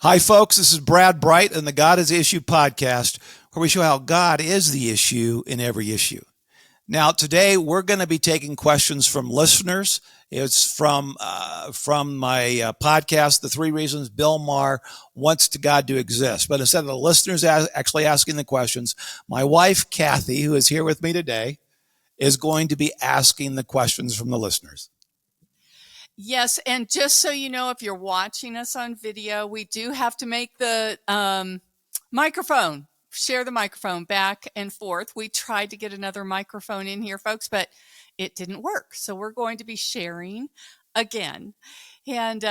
Hi, folks. This is Brad Bright and the God is the Issue podcast, where we show how God is the issue in every issue. Now, today we're going to be taking questions from listeners. It's from my podcast, The 3 Reasons Bill Maher Wants God to Exist. But instead of the listeners actually asking the questions, my wife, Kathy, who is here with me today, is going to be asking the questions from the listeners. Yes, and just so you know, if you're watching us on video, we do have to make the share the microphone back and forth. We tried to get another microphone in here, folks, but it didn't work. So we're going to be sharing again. And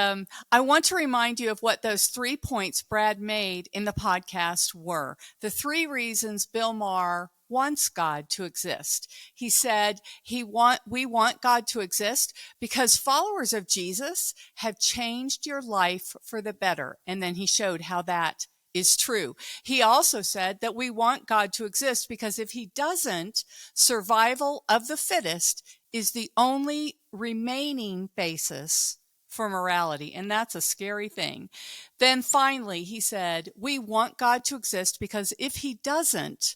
I want to remind you of what those 3 points Brad made in the podcast were. The 3 reasons Bill Maher wants God to exist. He said we want God to exist because followers of Jesus have changed your life for the better. And then he showed how that is true. He also said that we want God to exist because if he doesn't, survival of the fittest is the only remaining basis for morality. And that's a scary thing. Then finally, he said, we want God to exist because if he doesn't,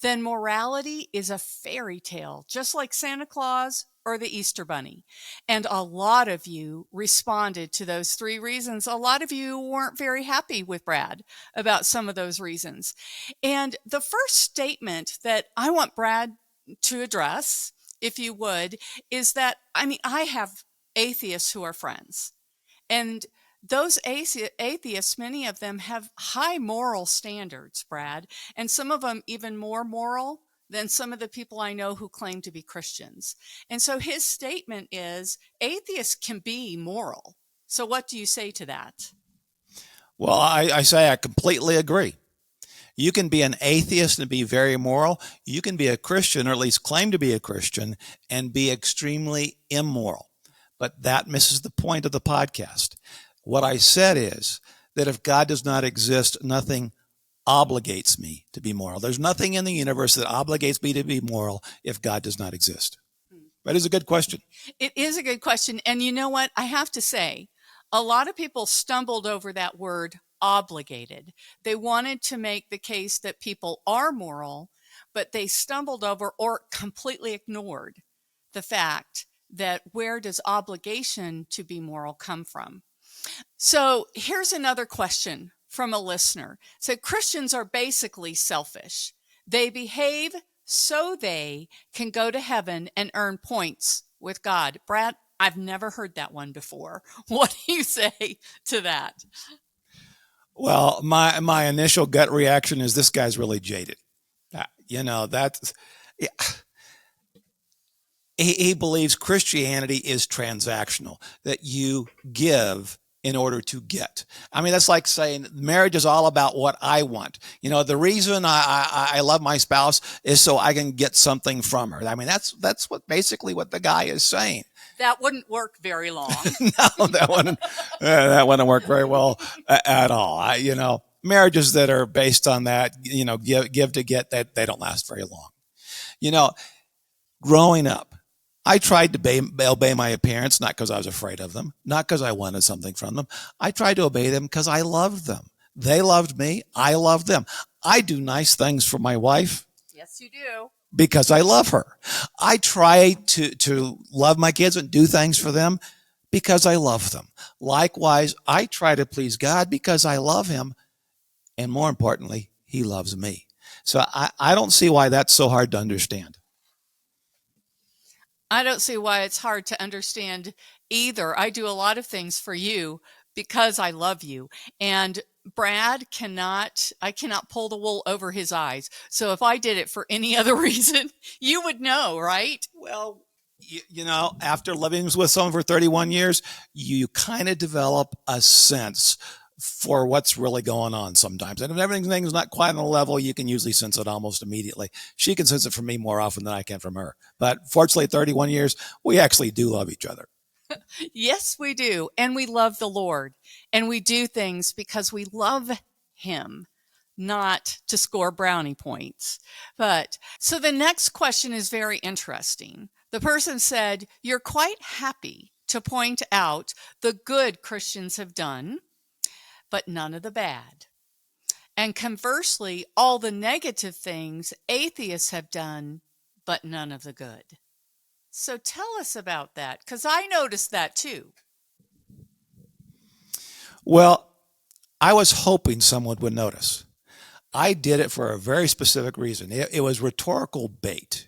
then morality is a fairy tale, just like Santa Claus or the Easter Bunny. And a lot of you responded to those 3 reasons. A lot of you weren't very happy with Brad about some of those reasons. And the first statement that I want Brad to address, if you would, is that, I have atheists who are friends. And those atheists, many of them have high moral standards, Brad, and some of them even more moral than some of the people I know who claim to be Christians. And so his statement is atheists can be moral. So what do you say to that? Well, I say I completely agree. You can be an atheist and be very moral. You can be a Christian, or at least claim to be a Christian, and be extremely immoral. But that misses the point of the podcast. What I said is that if God does not exist, nothing obligates me to be moral. There's nothing in the universe that obligates me to be moral if God does not exist. That is a good question. It is a good question. And you know what? I have to say, a lot of people stumbled over that word obligated. They wanted to make the case that people are moral, but they stumbled over or completely ignored the fact that where does obligation to be moral come from? So here's another question from a listener. So Christians are basically selfish. They behave so they can go to heaven and earn points with God. Brad, I've never heard that one before. What do you say to that? Well, my initial gut reaction is this guy's really jaded. That's... Yeah. He believes Christianity is transactional, that you give in order to get. That's like saying marriage is all about what I want. The reason I love my spouse is so I can get something from her. That's basically what the guy is saying. That wouldn't work very long. No, that wouldn't work very well at all. Marriages that are based on that, give to get, that they don't last very long. Growing up, I tried to obey my parents, not because I was afraid of them, not because I wanted something from them. I tried to obey them because I loved them. They loved me. I loved them. I do nice things for my wife. Yes, you do. Because I love her. I try to love my kids and do things for them because I love them. Likewise, I try to please God because I love him. And more importantly, he loves me. So I don't see why that's so hard to understand. I don't see why it's hard to understand either. I do a lot of things for you because I love you. And Brad I cannot pull the wool over his eyes. So if I did it for any other reason, you would know, right? Well, after living with someone for 31 years, you kind of develop a sense for what's really going on sometimes. And if everything's not quite on the level, you can usually sense it almost immediately. She can sense it from me more often than I can from her. But fortunately, 31 years, we actually do love each other. Yes, we do. And we love the Lord. And we do things because we love him, not to score brownie points. But so the next question is very interesting. The person said, you're quite happy to point out the good Christians have done, but none of the bad. And conversely, all the negative things atheists have done, but none of the good. So tell us about that, because I noticed that too. Well, I was hoping someone would notice. I did it for a very specific reason. It was rhetorical bait.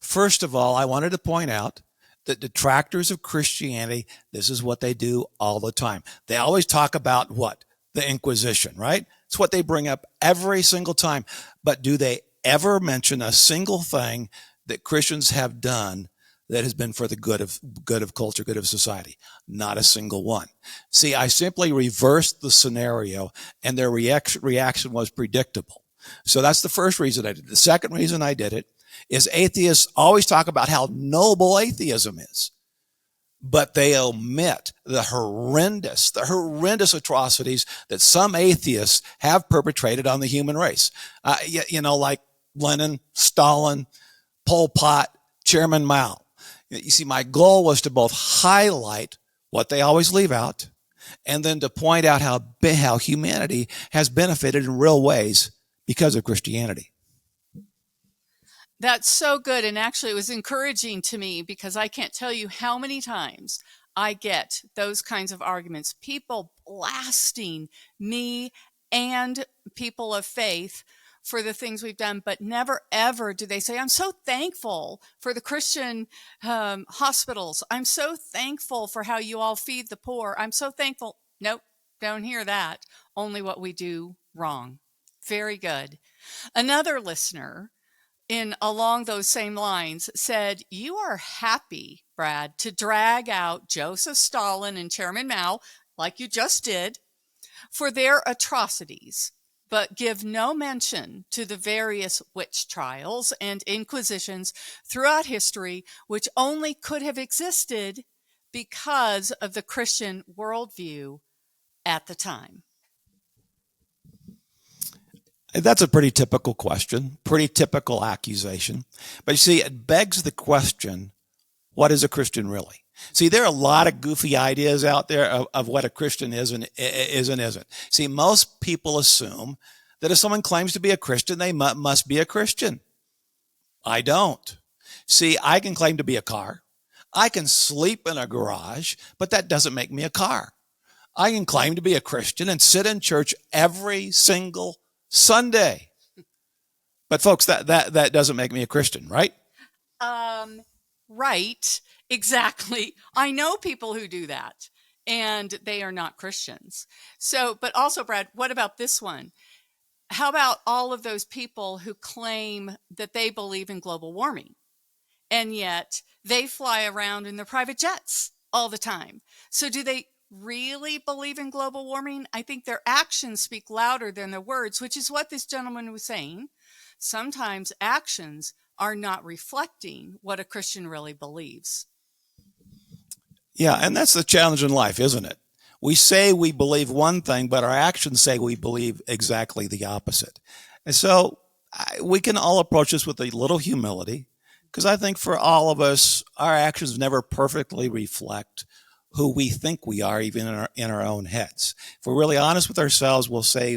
First of all, I wanted to point out that detractors of Christianity, this is what they do all the time. They always talk about what? The Inquisition, right? It's what they bring up every single time. But do they ever mention a single thing that Christians have done that has been for the good of culture, good of society? Not a single one. See, I simply reversed the scenario, and their reaction was predictable. So that's the first reason I did it. The second reason I did it is atheists always talk about how noble atheism is, but they omit the horrendous atrocities that some atheists have perpetrated on the human race. Like Lenin, Stalin, Pol Pot, Chairman Mao. You see, my goal was to both highlight what they always leave out, and then to point out how humanity has benefited in real ways because of Christianity. That's so good. And actually, it was encouraging to me because I can't tell you how many times I get those kinds of arguments, people blasting me and people of faith for the things we've done, but never ever do they say, I'm so thankful for the Christian hospitals. I'm so thankful for how you all feed the poor. I'm so thankful. Nope, don't hear that. Only what we do wrong. Very good. Another listener along those same lines said, you are happy, Brad, to drag out Joseph Stalin and Chairman Mao, like you just did, for their atrocities, but give no mention to the various witch trials and inquisitions throughout history, which only could have existed because of the Christian worldview at the time. That's a pretty typical question, pretty typical accusation. But you see, it begs the question, what is a Christian really? See, there are a lot of goofy ideas out there of what a Christian is and isn't. See, most people assume that if someone claims to be a Christian, they must be a Christian. I don't. See, I can claim to be a car. I can sleep in a garage, but that doesn't make me a car. I can claim to be a Christian and sit in church every single Sunday. But folks, that doesn't make me a Christian, right? Right. Exactly. I know people who do that, and they are not Christians. So, but also, Brad, what about this one? How about all of those people who claim that they believe in global warming, and yet they fly around in their private jets all the time? So do they really believe in global warming? I think their actions speak louder than their words, which is what this gentleman was saying. Sometimes actions are not reflecting what a Christian really believes. Yeah, and that's the challenge in life, isn't it? We say we believe one thing, but our actions say we believe exactly the opposite. And so we can all approach this with a little humility, because I think for all of us, our actions never perfectly reflect who we think we are, even in our own heads. If we're really honest with ourselves, we'll say,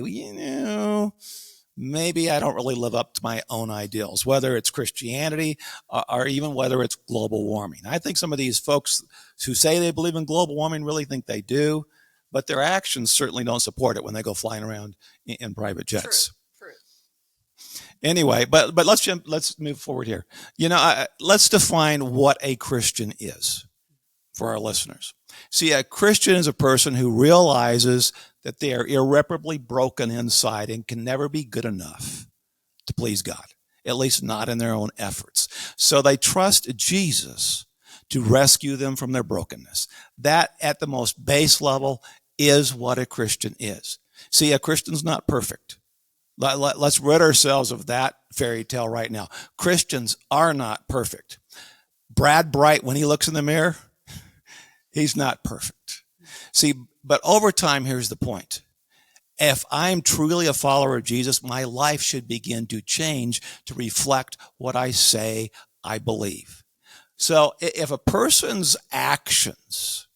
maybe I don't really live up to my own ideals, whether it's Christianity or even whether it's global warming. I think some of these folks who say they believe in global warming really think they do, but their actions certainly don't support it when they go flying around in private jets. True. Anyway, but let's move forward here. Let's define what a Christian is for our listeners. See, a Christian is a person who realizes that they are irreparably broken inside and can never be good enough to please God, at least not in their own efforts. So they trust Jesus to rescue them from their brokenness. That, at the most base level, is what a Christian is. See, a Christian's not perfect. Let's rid ourselves of that fairy tale right now. Christians are not perfect. Brad Bright, when he looks in the mirror, he's not perfect. See, but over time, here's the point. If I'm truly a follower of Jesus, my life should begin to change to reflect what I say I believe. So if a person's actions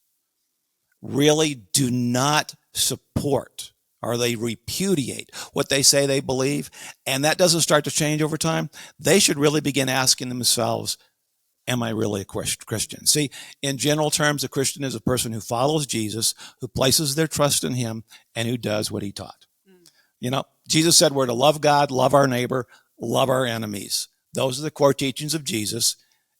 really do not support or they repudiate what they say they believe, and that doesn't start to change over time, they should really begin asking themselves, am I really a Christian? See, in general terms, a Christian is a person who follows Jesus, who places their trust in him, and who does what he taught. You know, Jesus said we're to love God, love our neighbor, love our enemies. Those are the core teachings of Jesus.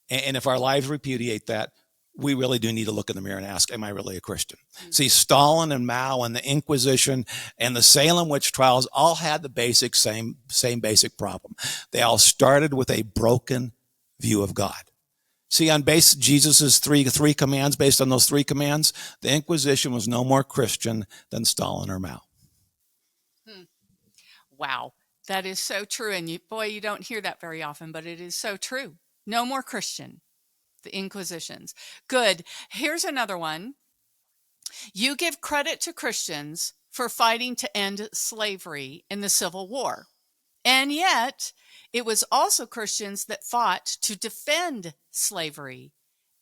And if our lives repudiate that, we really do need to look in the mirror and ask, am I really a Christian? See, Stalin and Mao and the Inquisition and the Salem witch trials all had the same basic problem. They all started with a broken view of God. See, on Jesus' three commands, based on those three commands, the Inquisition was no more Christian than Stalin or Mao. Wow, that is so true. And you don't hear that very often, but it is so true. No more Christian, the Inquisitions. Good. Here's another one. You give credit to Christians for fighting to end slavery in the Civil War. And yet, it was also Christians that fought to defend slavery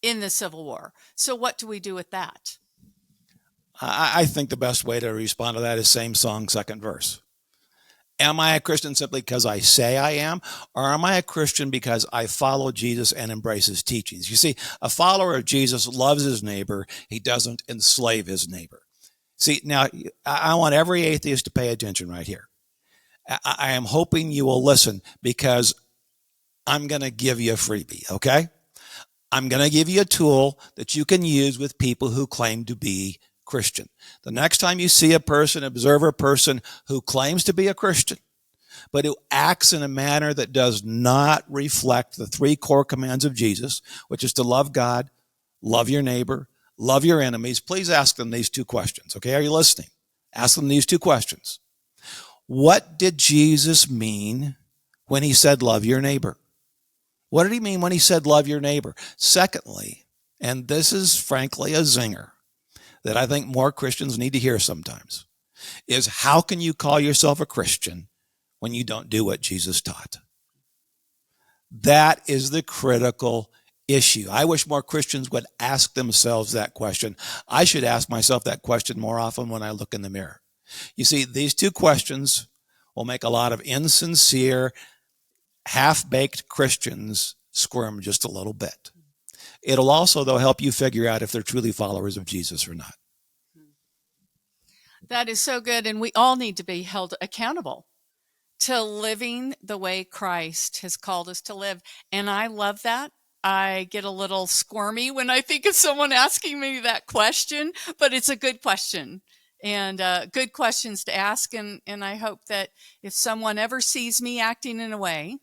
in the Civil War. So what do we do with that? I think the best way to respond to that is same song, second verse. Am I a Christian simply because I say I am, or am I a Christian because I follow Jesus and embrace his teachings? You see, a follower of Jesus loves his neighbor. He doesn't enslave his neighbor. See, now, I want every atheist to pay attention right here. I am hoping you will listen, because I'm going to give you a freebie, okay? I'm going to give you a tool that you can use with people who claim to be Christian. The next time you see a person, observe a person who claims to be a Christian, but who acts in a manner that does not reflect the three core commands of Jesus, which is to love God, love your neighbor, love your enemies, please ask them these two questions. Okay, are you listening? Ask them these two questions. What did Jesus mean when he said love your neighbor? What did he mean when he said love your neighbor? Secondly, and this is frankly a zinger that I think more Christians need to hear sometimes, is how can you call yourself a Christian when you don't do what Jesus taught? That is the critical issue. I wish more Christians would ask themselves that question. I should ask myself that question more often when I look in the mirror. You see, these two questions will make a lot of insincere, half-baked Christians squirm just a little bit. It'll also, though, help you figure out if they're truly followers of Jesus or not. That is so good. And we all need to be held accountable to living the way Christ has called us to live. And I love that. I get a little squirmy when I think of someone asking me that question, but it's a good question, and good questions to ask. And I hope that if someone ever sees me acting in a way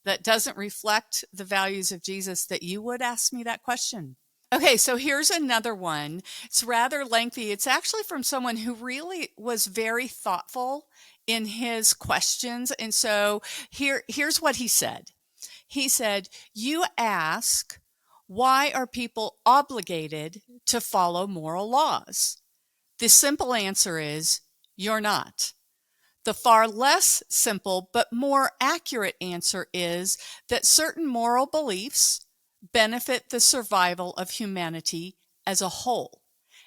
that doesn't reflect the values of Jesus, that you would ask me that question. Okay, so here's another one. It's rather lengthy. It's actually from someone who really was very thoughtful in his questions. And so here's what he said. He said, you ask, why are people obligated to follow moral laws? The simple answer is, you're not. The far less simple but more accurate answer is that certain moral beliefs benefit the survival of humanity as a whole,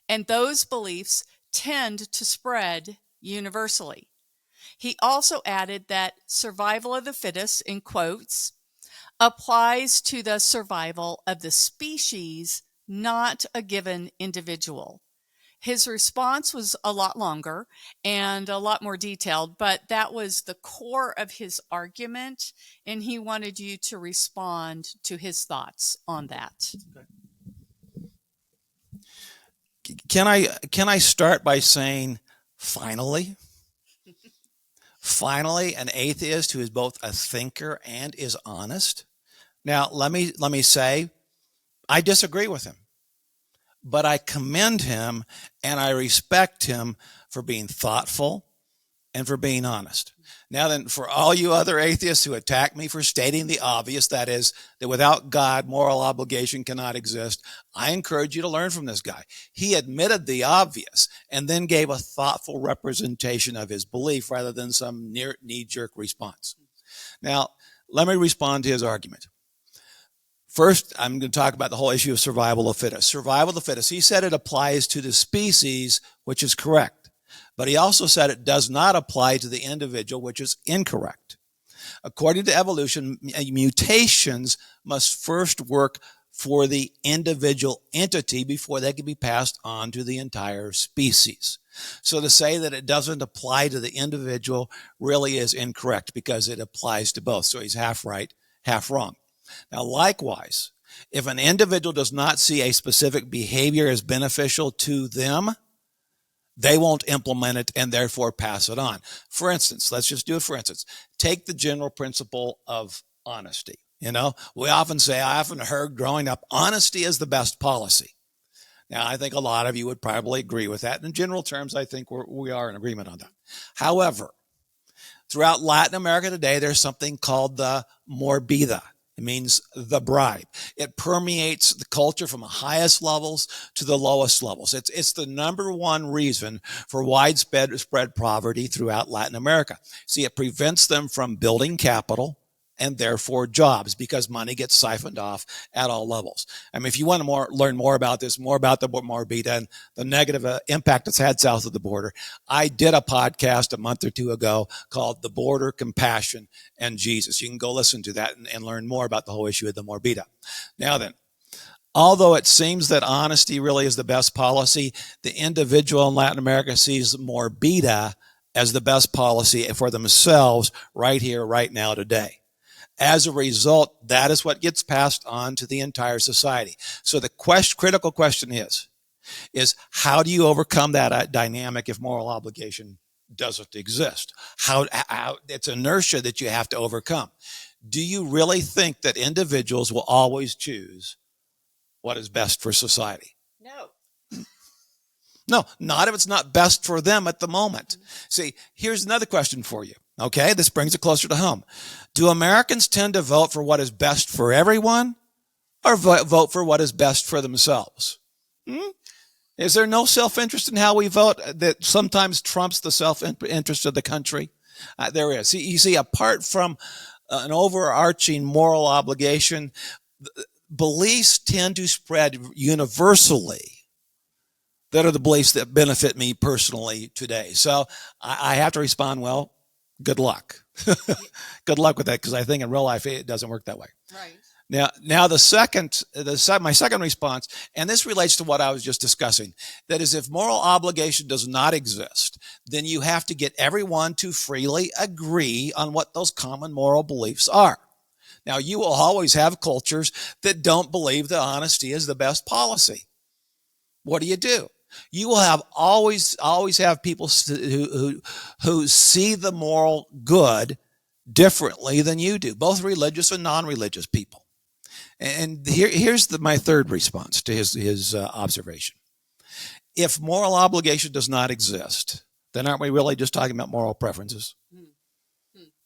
and those beliefs tend to spread universally. He also added that survival of the fittest, in quotes, applies to the survival of the species, not a given individual. His response was a lot longer and a lot more detailed, but that was the core of his argument, and he wanted you to respond to his thoughts on that. Can I start by saying, finally? Finally, an atheist who is both a thinker and is honest? Now, let me say, I disagree with him, but I commend him and I respect him for being thoughtful and for being honest. Now then, for all you other atheists who attack me for stating the obvious, that is, that without God, moral obligation cannot exist, I encourage you to learn from this guy. He admitted the obvious and then gave a thoughtful representation of his belief rather than some knee-jerk response. Now, let me respond to his argument. First, I'm going to talk about the whole issue of survival of the fittest. Survival of the fittest. He said it applies to the species, which is correct. But he also said it does not apply to the individual, which is incorrect. According to evolution, mutations must first work for the individual entity before they can be passed on to the entire species. So to say that it doesn't apply to the individual really is incorrect because it applies to both. So he's half right, half wrong. Now, likewise, if an individual does not see a specific behavior as beneficial to them, they won't implement it and therefore pass it on. For instance, let's just do it for instance. Take the general principle of honesty. You know, I often heard growing up, honesty is the best policy. Now, I think a lot of you would probably agree with that. In general terms, I think we are in agreement on that. However, throughout Latin America today, there's something called the morbida. It means the bribe. It permeates the culture from the highest levels to the lowest levels. It's the number one reason for widespread poverty throughout Latin America. See, it prevents them from building capital and therefore jobs because money gets siphoned off at all levels. I mean, if you want to learn more about this, more about the morbida and the negative impact it's had south of the border, I did a podcast a month or two ago called The Border, Compassion, and Jesus. You can go listen to that and learn more about the whole issue of the morbida. Now then, although it seems that honesty really is the best policy, the individual in Latin America sees morbida as the best policy for themselves right here, right now, today. As a result, that is what gets passed on to the entire society. So the critical question is how do you overcome that dynamic if moral obligation doesn't exist? How it's inertia that you have to overcome. Do you really think that individuals will always choose what is best for society? No. No, not if it's not best for them at the moment. See, here's another question for you. Okay, this brings it closer to home. Do Americans tend to vote for what is best for everyone or vote for what is best for themselves? Is there no self-interest in how we vote that sometimes trumps the self-interest of the country? There is. You see, apart from an overarching moral obligation, beliefs tend to spread universally that are the beliefs that benefit me personally today. So I have to respond, well, good luck. Good luck with that, because I think in real life it doesn't work that way. Right. Now my second response, and this relates to what I was just discussing, that is, if moral obligation does not exist, then you have to get everyone to freely agree on what those common moral beliefs are. Now, you will always have cultures that don't believe that honesty is the best policy. What do? You will always have people who see the moral good differently than you do, both religious and non-religious people. And here's my third response to his observation. If moral obligation does not exist, then aren't we really just talking about moral preferences?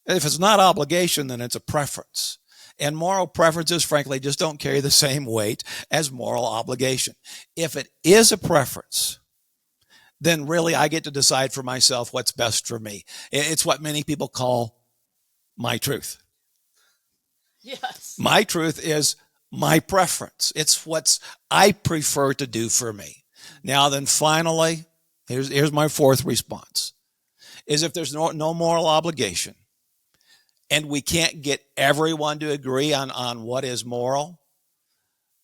If it's not obligation, then it's a preference. And moral preferences, frankly, just don't carry the same weight as moral obligation. If it is a preference, then really I get to decide for myself what's best for me. It's what many people call my truth. Yes. My truth is my preference. It's what I prefer to do for me. Now then, finally, here's my fourth response, is if there's no moral obligation, and we can't get everyone to agree on what is moral,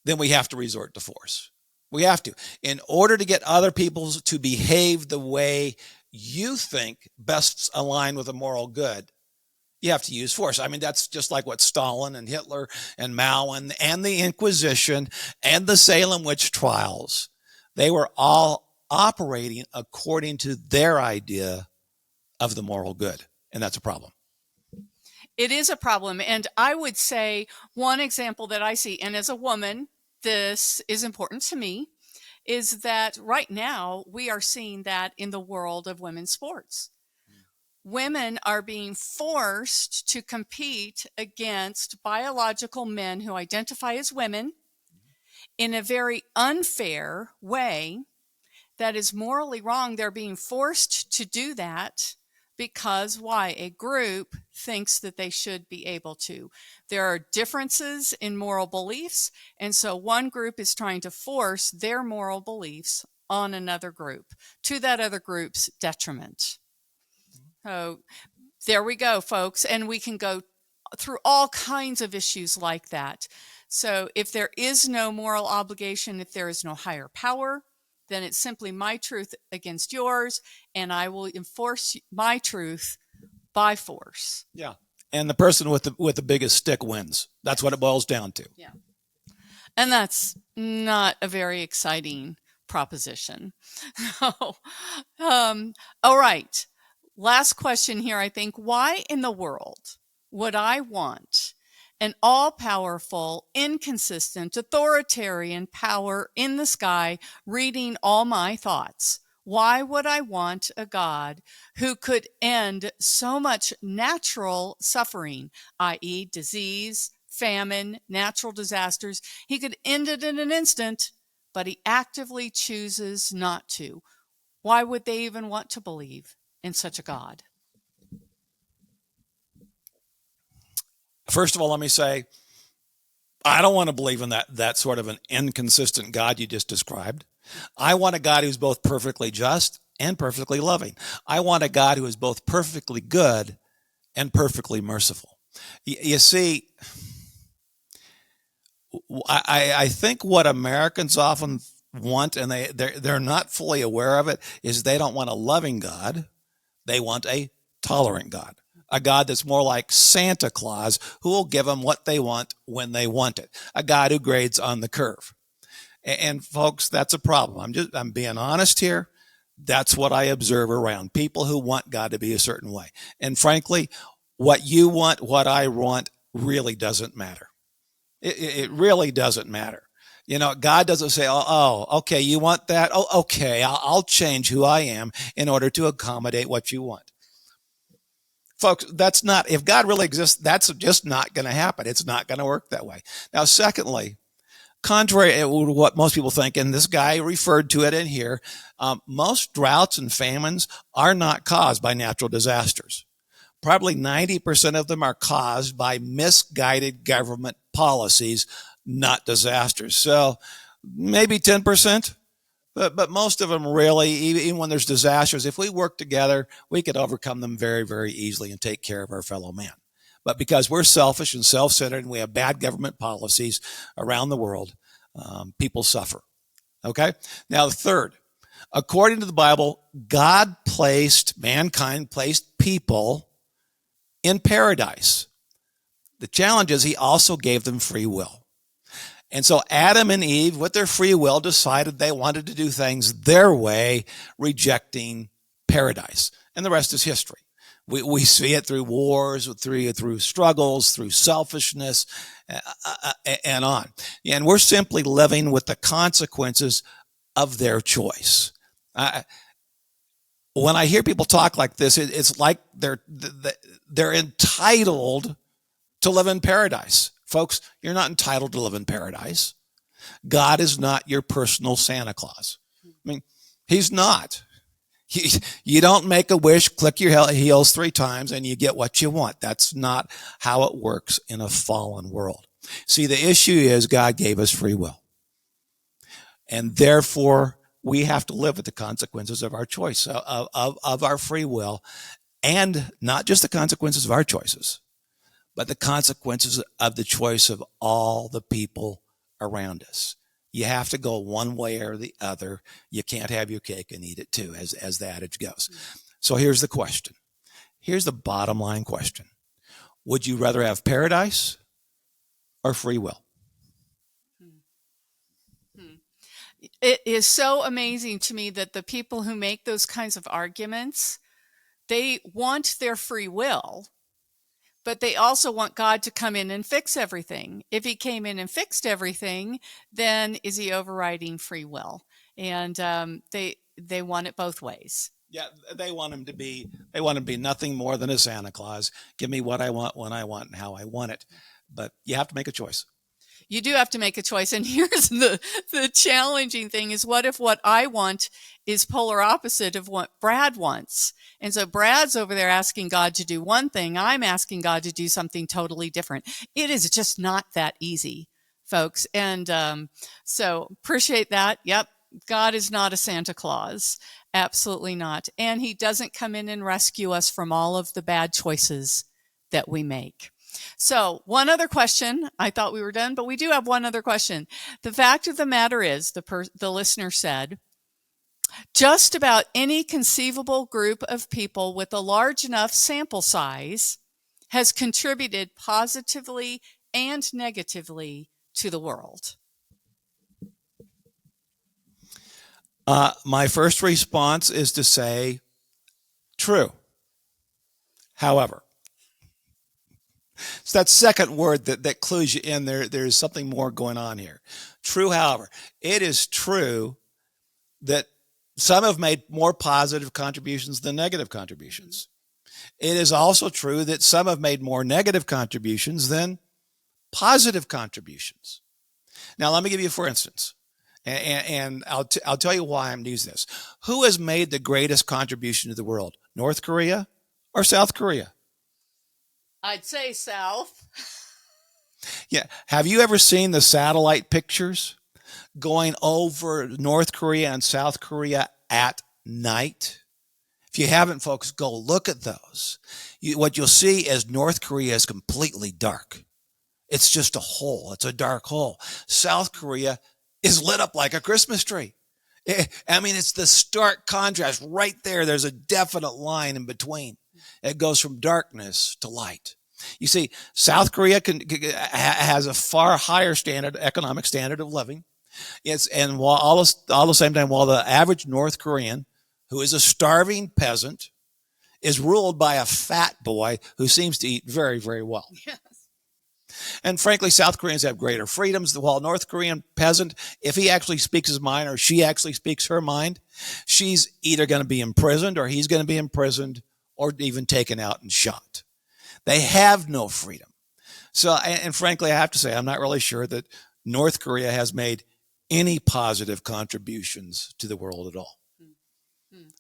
then we have to resort to force. We have to. In order to get other people to behave the way you think best align with a moral good, you have to use force. I mean, that's just like what Stalin and Hitler and Mao and the Inquisition and the Salem witch trials, they were all operating according to their idea of the moral good. And that's a problem. It is a problem. And I would say one example that I see, and as a woman, this is important to me, is that right now we are seeing that in the world of women's sports. Women are being forced to compete against biological men who identify as women in a very unfair way that is morally wrong. They're being forced to do that because why? A group thinks that they should be able to. There are differences in moral beliefs, and so one group is trying to force their moral beliefs on another group to that other group's detriment. So there we go, folks. And we can go through all kinds of issues like that. So if there is no moral obligation, if there is no higher power, then it's simply my truth against yours, and I will enforce my truth by force. Yeah. And the person with the biggest stick wins. That's what it boils down to. Yeah. And that's not a very exciting proposition. All right. Last question here, I think. Why in the world would I want an all-powerful, inconsistent, authoritarian power in the sky reading all my thoughts? Why would I want a God who could end so much natural suffering, i.e., disease, famine, natural disasters? He could end it in an instant, but he actively chooses not to. Why would they even want to believe in such a God? First of all, let me say, I don't want to believe in that sort of an inconsistent God you just described. I want a God who's both perfectly just and perfectly loving. I want a God who is both perfectly good and perfectly merciful. You see, I think what Americans often want, and they're not fully aware of it, is they don't want a loving God. They want a tolerant God. A God that's more like Santa Claus, who will give them what they want when they want it. A God who grades on the curve. And folks, that's a problem. I'm being honest here. That's what I observe around people who want God to be a certain way. And frankly, what you want, what I want, really doesn't matter. It really doesn't matter. You know, God doesn't say, oh, okay, you want that? Oh, okay, I'll change who I am in order to accommodate what you want. Folks, that's not, if God really exists, that's just not going to happen. It's not going to work that way. Now, secondly, contrary to what most people think, and this guy referred to it in here, most droughts and famines are not caused by natural disasters. Probably 90% of them are caused by misguided government policies, not disasters. So maybe 10%. But most of them really, even when there's disasters, if we work together, we could overcome them very, very easily and take care of our fellow man. But because we're selfish and self-centered and we have bad government policies around the world, people suffer. Okay? Now, third, according to the Bible, mankind placed people in paradise. The challenge is he also gave them free will. And so Adam and Eve, with their free will, decided they wanted to do things their way, rejecting paradise. And the rest is history. We see it through wars, through struggles, through selfishness, and on. And we're simply living with the consequences of their choice. When I hear people talk like this, it's like they're entitled to live in paradise. Folks, you're not entitled to live in paradise. God is not your personal Santa Claus. I mean, he's not. You don't make a wish, click your heels 3 times, and you get what you want. That's not how it works in a fallen world. See, the issue is God gave us free will. And therefore, we have to live with the consequences of our choice, of our free will, and not just the consequences of our choices, but the consequences of the choice of all the people around us. You have to go one way or the other. You can't have your cake and eat it too, as the adage goes. So here's the question. Here's the bottom line question. Would you rather have paradise or free will? It is so amazing to me that the people who make those kinds of arguments, they want their free will, but they also want God to come in and fix everything. If he came in and fixed everything, then is he overriding free will? And they want it both ways. Yeah, they want him to be nothing more than a Santa Claus. Give me what I want, when I want, and how I want it. But you have to make a choice. You do have to make a choice. And here's the challenging thing is, what if what I want is polar opposite of what Brad wants? And so Brad's over there asking God to do one thing. I'm asking God to do something totally different. It is just not that easy, folks. And so appreciate that. Yep. God is not a Santa Claus. Absolutely not. And he doesn't come in and rescue us from all of the bad choices that we make. So one other question. I thought we were done, but we do have one other question. The fact of the matter is, the listener said, just about any conceivable group of people with a large enough sample size has contributed positively and negatively to the world. My first response is to say, true. However, it's that second word that clues you in there. There's something more going on here. True, however, it is true that some have made more positive contributions than negative contributions. It is also true that some have made more negative contributions than positive contributions. Now, let me give you, for instance, and I'll tell you why I'm using this. Who has made the greatest contribution to the world? North Korea or South Korea? I'd say South. Yeah. Have you ever seen the satellite pictures going over North Korea and South Korea at night? If you haven't, folks, go look at those. What you'll see is North Korea is completely dark. It's just a hole. It's a dark hole. South Korea is lit up like a Christmas tree. I mean, it's the stark contrast right there. There's a definite line in between. It goes from darkness to light. You see, South Korea has a far higher economic standard of living. And while all the same time, while the average North Korean, who is a starving peasant, is ruled by a fat boy who seems to eat very, very well. Yes. And frankly, South Koreans have greater freedoms, while North Korean peasant, if he actually speaks his mind or she actually speaks her mind, she's either going to be imprisoned or he's going to be imprisoned or even taken out and shot. They have no freedom. So, and frankly, I have to say, I'm not really sure that North Korea has made any positive contributions to the world at all.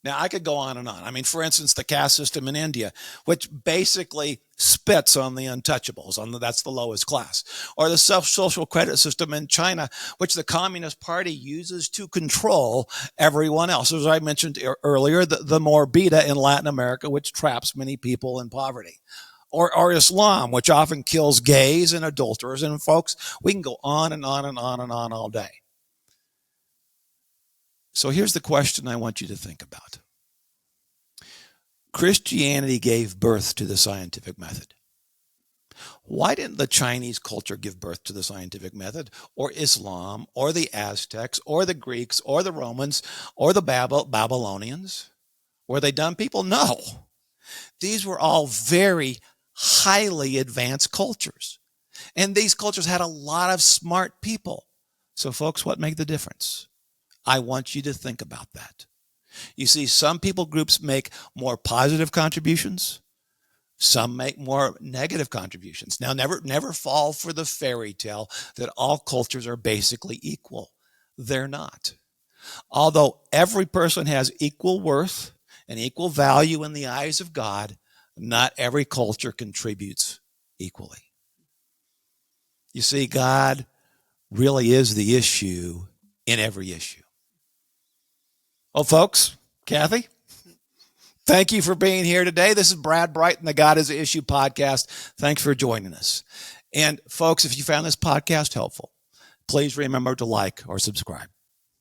Now, I could go on and on. I mean, for instance, the caste system in India, which basically spits on the untouchables, that's the lowest class. Or the social credit system in China, which the Communist Party uses to control everyone else. As I mentioned earlier, the more beta in Latin America, which traps many people in poverty. Or Islam, which often kills gays and adulterers. And folks, we can go on and on and on and on all day. So here's the question I want you to think about. Christianity gave birth to the scientific method. Why didn't the Chinese culture give birth to the scientific method, or Islam, or the Aztecs, or the Greeks, or the Romans, or the Babylonians? Were they dumb people? No. These were all very highly advanced cultures. And these cultures had a lot of smart people. So folks, what made the difference? I want you to think about that. You see, some people groups make more positive contributions. Some make more negative contributions. Now, never fall for the fairy tale that all cultures are basically equal. They're not. Although every person has equal worth and equal value in the eyes of God, not every culture contributes equally. You see, God really is the issue in every issue. Well, folks, Kathy, thank you for being here today. This is Brad Brighton, the God is the Issue podcast. Thanks for joining us. And folks, if you found this podcast helpful, please remember to like or subscribe.